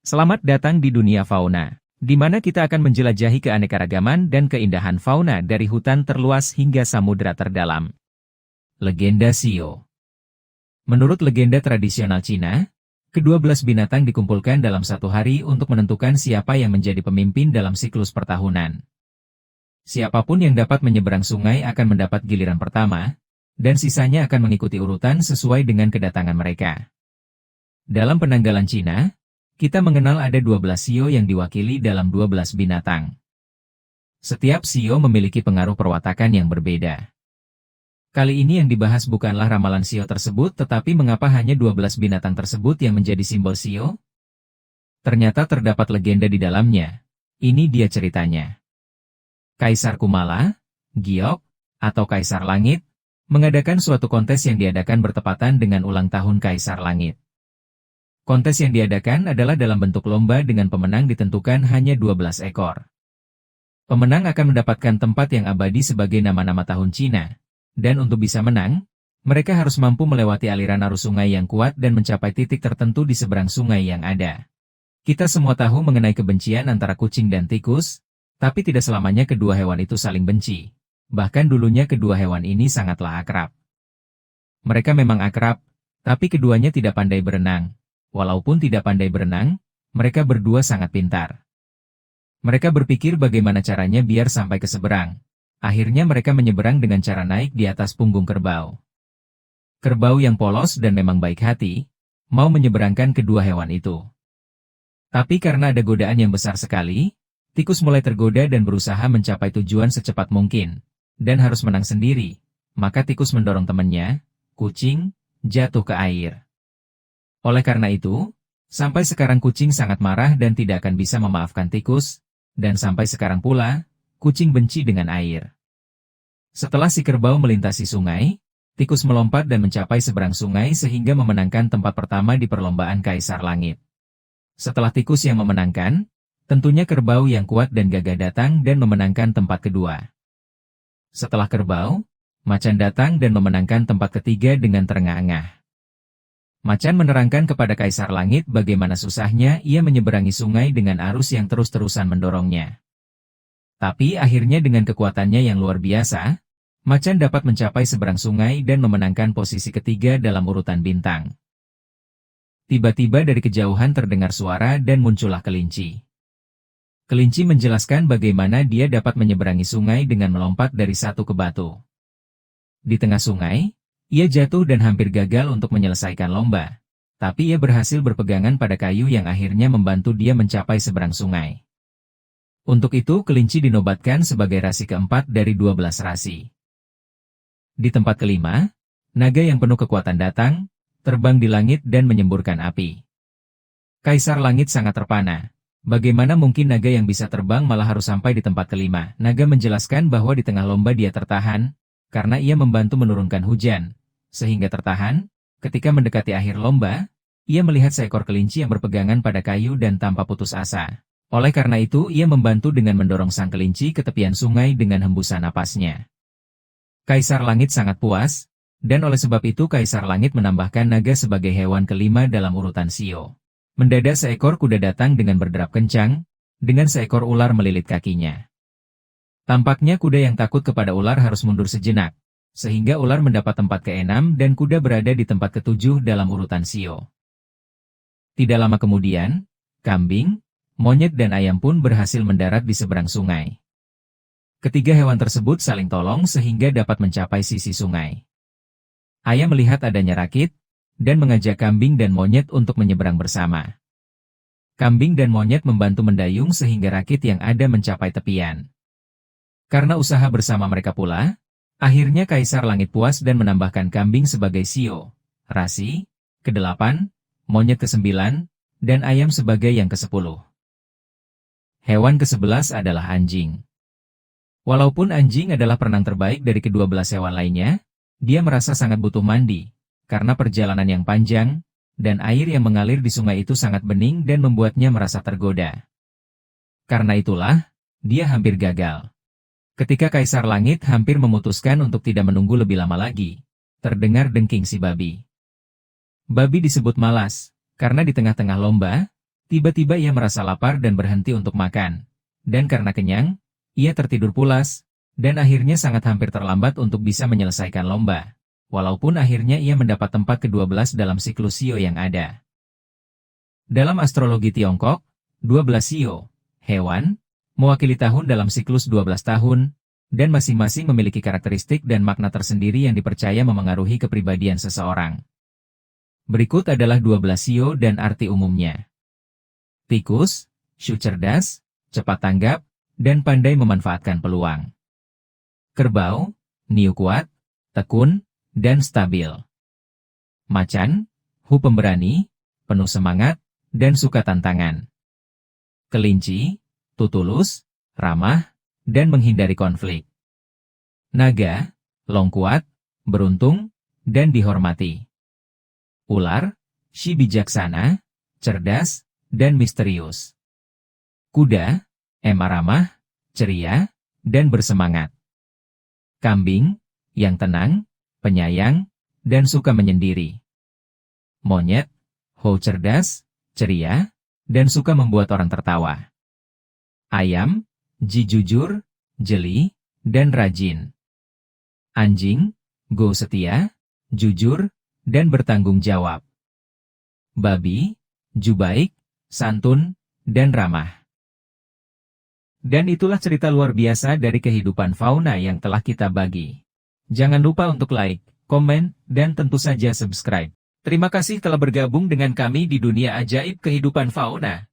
Selamat datang di dunia fauna, di mana kita akan menjelajahi keanekaragaman dan keindahan fauna dari hutan terluas hingga samudera terdalam. Legenda Shio. Menurut legenda tradisional Cina, kedua belas binatang dikumpulkan dalam satu hari untuk menentukan siapa yang menjadi pemimpin dalam siklus pertahunan. Siapapun yang dapat menyeberang sungai akan mendapat giliran pertama, dan sisanya akan mengikuti urutan sesuai dengan kedatangan mereka. Dalam penanggalan Cina, kita mengenal ada 12 shio yang diwakili dalam 12 binatang. Setiap shio memiliki pengaruh perwatakan yang berbeda. Kali ini yang dibahas bukanlah ramalan shio tersebut, tetapi mengapa hanya 12 binatang tersebut yang menjadi simbol shio? Ternyata terdapat legenda di dalamnya. Ini dia ceritanya. Kaisar Kumala, Giok, atau Kaisar Langit, mengadakan suatu kontes yang diadakan bertepatan dengan ulang tahun Kaisar Langit. Kontes yang diadakan adalah dalam bentuk lomba dengan pemenang ditentukan hanya 12 ekor. Pemenang akan mendapatkan tempat yang abadi sebagai nama-nama tahun Cina. Dan untuk bisa menang, mereka harus mampu melewati aliran arus sungai yang kuat dan mencapai titik tertentu di seberang sungai yang ada. Kita semua tahu mengenai kebencian antara kucing dan tikus, tapi tidak selamanya kedua hewan itu saling benci. Bahkan dulunya kedua hewan ini sangatlah akrab. Mereka memang akrab, tapi keduanya tidak pandai berenang. Walaupun tidak pandai berenang, mereka berdua sangat pintar. Mereka berpikir bagaimana caranya biar sampai ke seberang. Akhirnya mereka menyeberang dengan cara naik di atas punggung kerbau. Kerbau yang polos dan memang baik hati, mau menyeberangkan kedua hewan itu. Tapi karena ada godaan yang besar sekali, tikus mulai tergoda dan berusaha mencapai tujuan secepat mungkin, dan harus menang sendiri. Maka tikus mendorong temannya, kucing, jatuh ke air. Oleh karena itu, sampai sekarang kucing sangat marah dan tidak akan bisa memaafkan tikus, dan sampai sekarang pula, kucing benci dengan air. Setelah si kerbau melintasi sungai, tikus melompat dan mencapai seberang sungai sehingga memenangkan tempat pertama di perlombaan Kaisar Langit. Setelah tikus yang memenangkan, tentunya kerbau yang kuat dan gagah datang dan memenangkan tempat kedua. Setelah kerbau, macan datang dan memenangkan tempat ketiga dengan terengah-engah. Macan menerangkan kepada Kaisar Langit bagaimana susahnya ia menyeberangi sungai dengan arus yang terus-terusan mendorongnya. Tapi akhirnya dengan kekuatannya yang luar biasa, macan dapat mencapai seberang sungai dan memenangkan posisi ketiga dalam urutan bintang. Tiba-tiba dari kejauhan terdengar suara dan muncullah kelinci. Kelinci menjelaskan bagaimana dia dapat menyeberangi sungai dengan melompat dari satu ke batu. Di tengah sungai, ia jatuh dan hampir gagal untuk menyelesaikan lomba, tapi ia berhasil berpegangan pada kayu yang akhirnya membantu dia mencapai seberang sungai. Untuk itu kelinci dinobatkan sebagai rasi keempat dari 12 rasi. Di tempat kelima, naga yang penuh kekuatan datang, terbang di langit dan menyemburkan api. Kaisar Langit sangat terpana. Bagaimana mungkin naga yang bisa terbang malah harus sampai di tempat kelima? Naga menjelaskan bahwa di tengah lomba dia tertahan, karena ia membantu menurunkan hujan. Sehingga tertahan, ketika mendekati akhir lomba, ia melihat seekor kelinci yang berpegangan pada kayu dan tanpa putus asa. Oleh karena itu ia membantu dengan mendorong sang kelinci ke tepian sungai dengan hembusan napasnya. Kaisar Langit sangat puas, dan oleh sebab itu Kaisar Langit menambahkan naga sebagai hewan kelima dalam urutan shio. Mendadak seekor kuda datang dengan berderap kencang, dengan seekor ular melilit kakinya. Tampaknya kuda yang takut kepada ular harus mundur sejenak. Sehingga ular mendapat tempat ke-6 dan kuda berada di tempat ke-7 dalam urutan shio. Tidak lama kemudian, kambing, monyet dan ayam pun berhasil mendarat di seberang sungai. Ketiga hewan tersebut saling tolong sehingga dapat mencapai sisi sungai. Ayam melihat adanya rakit, dan mengajak kambing dan monyet untuk menyeberang bersama. Kambing dan monyet membantu mendayung sehingga rakit yang ada mencapai tepian. Karena usaha bersama mereka pula, akhirnya Kaisar Langit puas dan menambahkan kambing sebagai shio, rasi, ke-8, monyet ke-9, dan ayam sebagai yang ke-10. Hewan ke-11 adalah anjing. Walaupun anjing adalah perenang terbaik dari ke-12 hewan lainnya, dia merasa sangat butuh mandi, karena perjalanan yang panjang, dan air yang mengalir di sungai itu sangat bening dan membuatnya merasa tergoda. Karena itulah, dia hampir gagal. Ketika Kaisar Langit hampir memutuskan untuk tidak menunggu lebih lama lagi, terdengar dengking si babi. Babi disebut malas, karena di tengah-tengah lomba, Tiba-tiba ia merasa lapar dan berhenti untuk makan. Dan karena kenyang, ia tertidur pulas, dan akhirnya sangat hampir terlambat untuk bisa menyelesaikan lomba. Walaupun akhirnya ia mendapat tempat ke-12 dalam siklus Shio yang ada. Dalam astrologi Tiongkok, 12 Shio, hewan, mewakili tahun dalam siklus 12 tahun, dan masing-masing memiliki karakteristik dan makna tersendiri yang dipercaya memengaruhi kepribadian seseorang. Berikut adalah 12 Shio dan arti umumnya. Tikus, Shu cerdas, cepat tanggap, dan pandai memanfaatkan peluang. Kerbau, Niu kuat, tekun, dan stabil. Macan, Hu pemberani, penuh semangat, dan suka tantangan. Kelinci, Tu tulus, ramah, dan menghindari konflik. Naga, Long kuat, beruntung, dan dihormati. Ular, Shi bijaksana, cerdas, dan misterius. Kuda, Emma ramah, ceria, dan bersemangat. Kambing, yang tenang, penyayang, dan suka menyendiri. Monyet, Hou cerdas, ceria, dan suka membuat orang tertawa. Ayam, Ji jujur, jeli, dan rajin. Anjing, Go setia, jujur, dan bertanggung jawab. Babi, Ju baik, santun, dan ramah. Dan itulah cerita luar biasa dari kehidupan fauna yang telah kita bagi. Jangan lupa untuk like, komen, dan tentu saja subscribe. Terima kasih telah bergabung dengan kami di dunia ajaib kehidupan fauna.